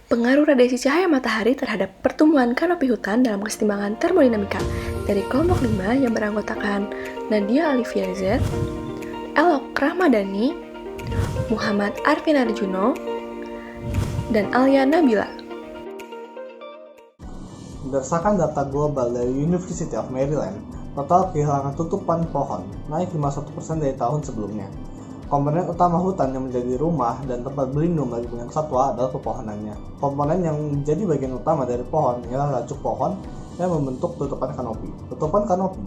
Pengaruh radiasi cahaya matahari terhadap pertumbuhan kanopi hutan dalam kesetimbangan termodinamika dari kelompok 5 yang beranggotakan Nadia Alifiazet, Elok Rahmadani, Muhammad Arvin Arjuno, dan Alia Nabila. Berdasarkan data global dari University of Maryland, total kehilangan tutupan pohon naik 51% dari tahun sebelumnya. Komponen utama hutan yang menjadi rumah dan tempat berlindung bagi banyak satwa adalah pepohonannya. Komponen yang menjadi bagian utama dari pohon ialah racuk pohon yang membentuk tutupan kanopi. Tutupan kanopi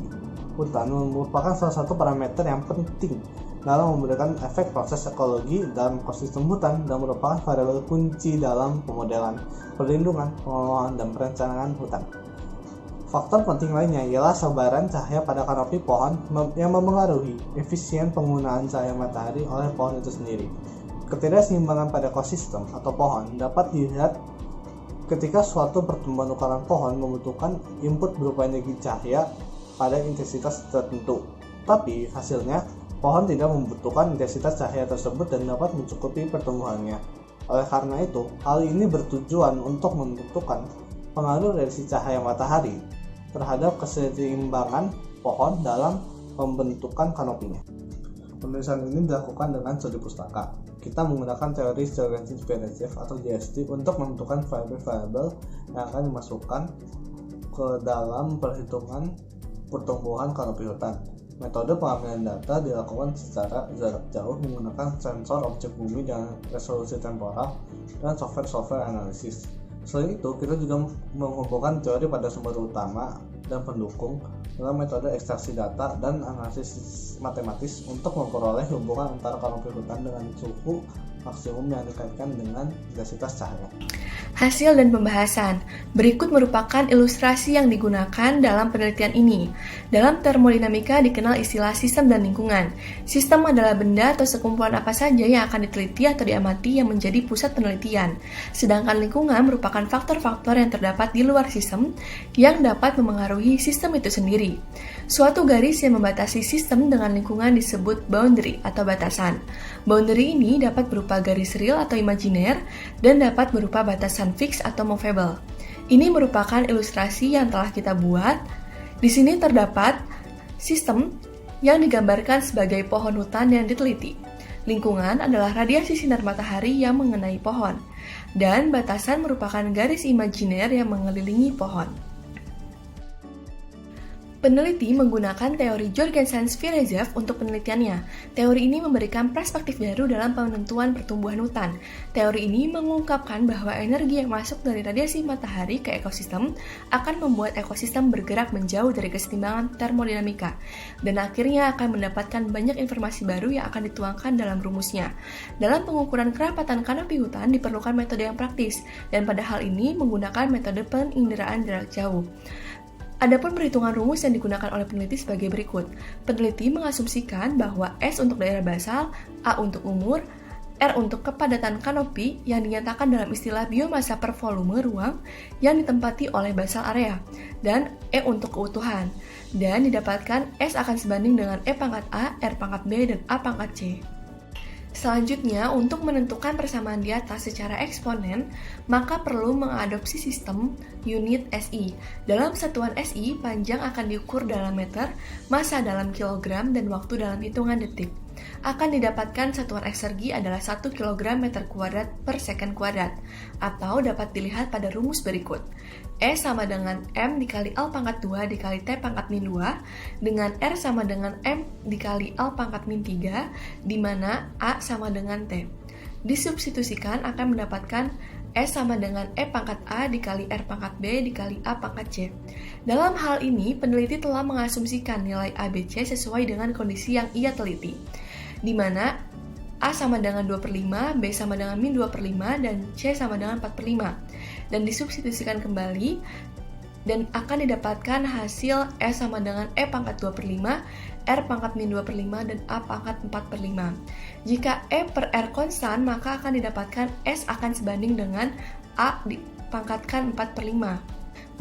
hutan merupakan salah satu parameter yang penting dalam memberikan efek proses ekologi dalam ekosistem hutan dan merupakan variabel kunci dalam pemodelan, perlindungan, pengelolaan, dan perencanaan hutan. Faktor penting lainnya ialah sebaran cahaya pada kanopi pohon yang mempengaruhi efisien penggunaan cahaya matahari oleh pohon itu sendiri. Ketidakseimbangan pada ekosistem atau pohon dapat dilihat ketika suatu pertumbuhan ukuran pohon membutuhkan input berupa energi cahaya pada intensitas tertentu. Tapi hasilnya, pohon tidak membutuhkan intensitas cahaya tersebut dan dapat mencukupi pertumbuhannya. Oleh karena itu, hal ini bertujuan untuk menentukan pengaruh dari cahaya matahari terhadap keseimbangan pohon dalam pembentukan kanopinya. Penulisan ini dilakukan dengan studi pustaka. Kita menggunakan teori Jorgensen Spinozhev atau JST untuk menentukan variabel-variabel yang akan dimasukkan ke dalam perhitungan pertumbuhan kanopi hutan. Metode pengambilan data dilakukan secara jarak jauh menggunakan sensor objek bumi dengan resolusi temporal dan software analisis. Selain itu, kita juga menghubungkan teori pada sumber utama dan pendukung dalam metode ekstraksi data dan analisis matematis untuk memperoleh hubungan antara kanopi hutan dengan suhu maksimum yang dikaitkan dengan intensitas cahaya. Hasil dan pembahasan. Berikut merupakan ilustrasi yang digunakan dalam penelitian ini. Dalam termodinamika dikenal istilah sistem dan lingkungan. Sistem adalah benda atau sekumpulan apa saja yang akan diteliti atau diamati yang menjadi pusat penelitian. Sedangkan lingkungan merupakan faktor-faktor yang terdapat di luar sistem yang dapat memengaruhi sistem itu sendiri. Suatu garis yang membatasi sistem dengan lingkungan disebut boundary atau batasan. Boundary ini dapat berupa garis real atau imajiner dan dapat berupa batasan fix atau movable. Ini merupakan ilustrasi yang telah kita buat. Di sini terdapat sistem yang digambarkan sebagai pohon hutan yang diteliti. Lingkungan adalah radiasi sinar matahari yang mengenai pohon, dan batasan merupakan garis imajiner yang mengelilingi pohon. Peneliti menggunakan teori Jorgensen-Spinozhev untuk penelitiannya. Teori ini memberikan perspektif baru dalam penentuan pertumbuhan hutan. Teori ini mengungkapkan bahwa energi yang masuk dari radiasi matahari ke ekosistem akan membuat ekosistem bergerak menjauh dari kesetimbangan termodinamika, dan akhirnya akan mendapatkan banyak informasi baru yang akan dituangkan dalam rumusnya. Dalam pengukuran kerapatan kanopi hutan diperlukan metode yang praktis, dan pada hal ini menggunakan metode penginderaan jarak jauh. Adapun perhitungan rumus yang digunakan oleh peneliti sebagai berikut. Peneliti mengasumsikan bahwa S untuk daerah basal, A untuk umur, R untuk kepadatan kanopi yang dinyatakan dalam istilah biomasa per volume ruang yang ditempati oleh basal area, dan E untuk keutuhan. Dan didapatkan S akan sebanding dengan E pangkat A, R pangkat B, dan A pangkat C. Selanjutnya, untuk menentukan persamaan di atas secara eksponen, maka perlu mengadopsi sistem unit SI. Dalam satuan SI, panjang akan diukur dalam meter, massa dalam kilogram, dan waktu dalam hitungan detik. Akan didapatkan satuan eksergi adalah 1 kg meter kuadrat per second kuadrat, atau dapat dilihat pada rumus berikut. E sama dengan M dikali L pangkat 2 dikali T pangkat min 2, dengan R sama dengan M dikali L pangkat min 3, di mana A sama dengan T. Disubstitusikan akan mendapatkan S sama dengan E pangkat A dikali R pangkat B dikali A pangkat C. Dalam hal ini, peneliti telah mengasumsikan nilai ABC sesuai dengan kondisi yang ia teliti, di mana A sama dengan 2/5, B sama dengan min 2/5, dan C sama dengan 4/5. Dan disubstitusikan kembali, dan akan didapatkan hasil S sama dengan E pangkat 2/5, R pangkat min 2/5, dan A pangkat 4/5. Jika E per R konstan, maka akan didapatkan S akan sebanding dengan A dipangkatkan 4/5.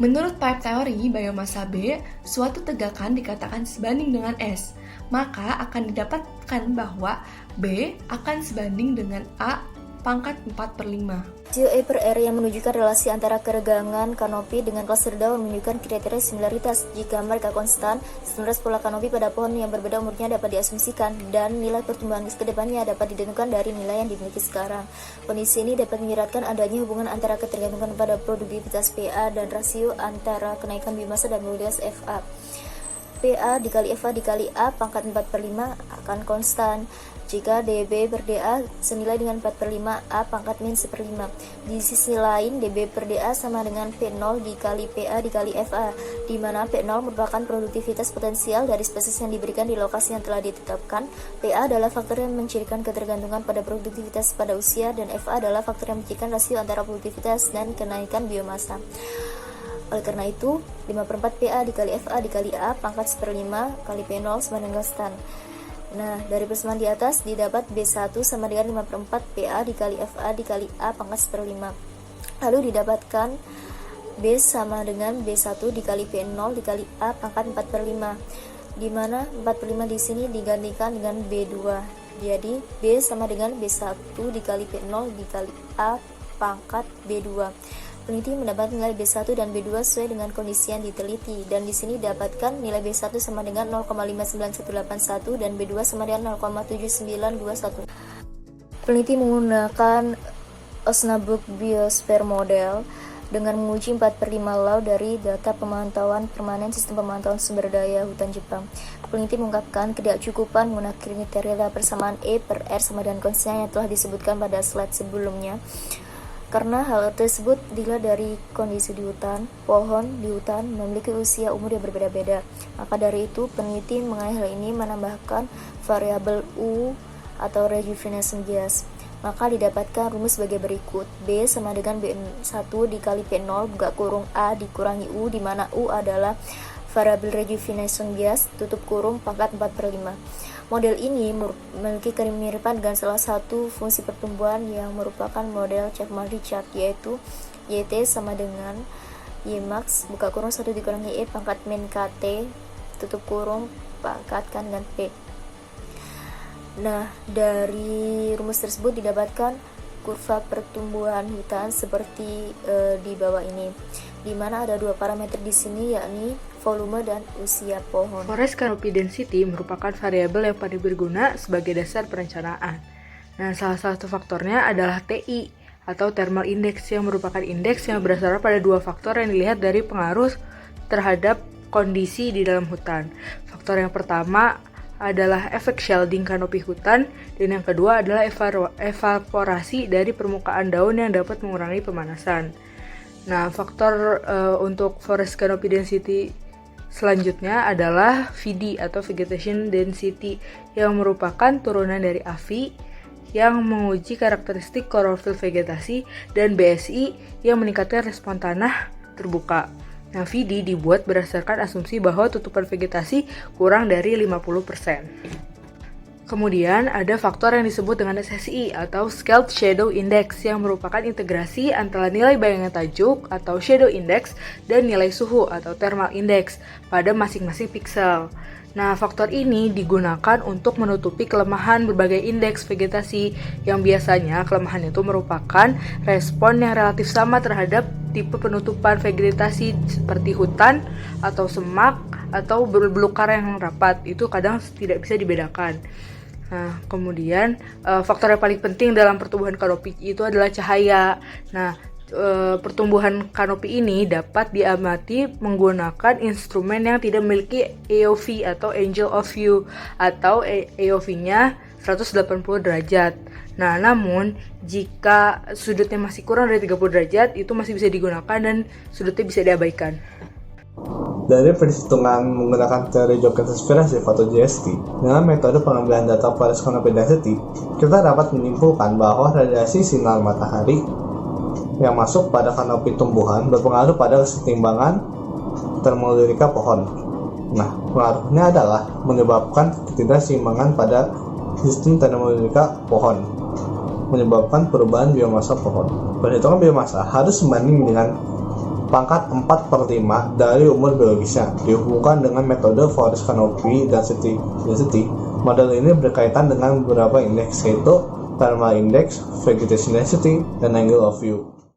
Menurut pipe teori biomasa B, suatu tegakan dikatakan sebanding dengan S, maka akan didapatkan bahwa B akan sebanding dengan A pangkat 4/5. Rasio E/R yang menunjukkan relasi antara keregangan kanopi dengan klaster daun menunjukkan kriteria similaritas. Jika mereka konstan, similaritas pola kanopi pada pohon yang berbeda umurnya dapat diasumsikan, dan nilai pertumbuhan ke depannya dapat ditentukan dari nilai yang dimiliki sekarang. Kondisi ini dapat menyiratkan adanya hubungan antara ketergantungan pada produktivitas PA dan rasio antara kenaikan biomasa dan produktivitas FA. PA dikali FA dikali A pangkat 4/5 akan konstan. Jika DB per DA senilai dengan 4/5 A pangkat min 1/5. Di sisi lain, DB per DA sama dengan P0 dikali PA dikali FA, di mana P0 merupakan produktivitas potensial dari spesies yang diberikan di lokasi yang telah ditetapkan. PA adalah faktor yang mencirikan ketergantungan pada produktivitas pada usia, dan FA adalah faktor yang mencirikan rasio antara produktivitas dan kenaikan biomasa. Oleh karena itu, 5/4 PA dikali FA dikali A pangkat 1/5 kali P0 sama dengan konstan. Nah, dari persamaan di atas didapat B1 sama dengan 5/4 PA dikali FA dikali A pangkat 1/5. Lalu didapatkan B sama dengan B1 dikali P0 dikali A pangkat 4/5, di mana 4/5 di sini digantikan dengan B2. Jadi B sama dengan B1 dikali P0 dikali A pangkat B2. Peneliti mendapat nilai B1 dan B2 sesuai dengan kondisi yang diteliti, dan di sini didapatkan nilai B1 sama dengan 0,59181 dan B2 sama dengan 0,7921. Peneliti menggunakan Osnabrück Biosphere Model dengan menguji 4/5 law dari data pemantauan permanen sistem pemantauan sumber daya hutan Jepang. Peneliti mengungkapkan ketidakcukupan menggunakan kriteria persamaan E/R sama dengan konstan yang telah disebutkan pada slide sebelumnya. Karena hal tersebut dilihat dari kondisi di hutan, pohon di hutan memiliki usia umur yang berbeda-beda. Maka dari itu, peneliti mengenai hal ini menambahkan variabel U atau rejuvenation bias. Maka didapatkan rumus sebagai berikut. B sama dengan B1 dikali P0 buka kurung A dikurangi U, di mana U adalah variabel rejuvenation bias tutup kurung pangkat 4/5. Model ini memiliki kemiripan dengan salah satu fungsi pertumbuhan yang merupakan model Chapman-Richard, yaitu YT sama dengan Y max buka kurung 1 dikurangi E pangkat min KT tutup kurung pangkatkan dengan P. Nah, dari rumus tersebut didapatkan kurva pertumbuhan hutan seperti di bawah ini, di mana ada dua parameter di sini, yakni volume dan usia pohon. Forest Canopy Density merupakan variabel yang paling berguna sebagai dasar perencanaan. Nah, salah satu faktornya adalah TI atau Thermal Index, yang merupakan indeks yang berdasarkan pada dua faktor yang dilihat dari pengaruh terhadap kondisi di dalam hutan. Faktor yang pertama adalah efek shielding kanopi hutan, dan yang kedua adalah evaporasi dari permukaan daun yang dapat mengurangi pemanasan. Nah, faktor untuk Forest Canopy Density selanjutnya adalah VD atau Vegetation Density, yang merupakan turunan dari AVI yang menguji karakteristik klorofil vegetasi, dan BSI yang meningkatkan respon tanah terbuka. Nah, VD dibuat berdasarkan asumsi bahwa tutupan vegetasi kurang dari 50%. Kemudian ada faktor yang disebut dengan SSI atau Scaled Shadow Index, yang merupakan integrasi antara nilai bayangan tajuk atau Shadow Index dan nilai suhu atau Thermal Index pada masing-masing piksel. Nah, faktor ini digunakan untuk menutupi kelemahan berbagai indeks vegetasi, yang biasanya kelemahan itu merupakan respon yang relatif sama terhadap tipe penutupan vegetasi seperti hutan atau semak atau belukar yang rapat. Itu kadang tidak bisa dibedakan. Nah, kemudian faktor yang paling penting dalam pertumbuhan kanopi itu adalah cahaya. Nah, pertumbuhan kanopi ini dapat diamati menggunakan instrumen yang tidak memiliki AOV atau Angle of View, atau AOV-nya 180 derajat. Nah, namun jika sudutnya masih kurang dari 30 derajat, itu masih bisa digunakan dan sudutnya bisa diabaikan. Dari perhitungan menggunakan teori Jorgensen's Sphere atau JST, dengan metode pengambilan data Forest Canopy Density, kita dapat menyimpulkan bahwa radiasi sinar matahari yang masuk pada kanopi tumbuhan berpengaruh pada kesetimbangan termodinamika pohon. Nah, pengaruhnya adalah menyebabkan ketidakseimbangan pada sistem termodinamika pohon, menyebabkan perubahan biomasa pohon. Perhitungan biomasa harus sebanding dengan pangkat 4/5 dari umur biologisnya, dihubungkan dengan metode Forest Canopy Density. Model ini berkaitan dengan beberapa indeks, yaitu thermal index, vegetation density, dan angle of view.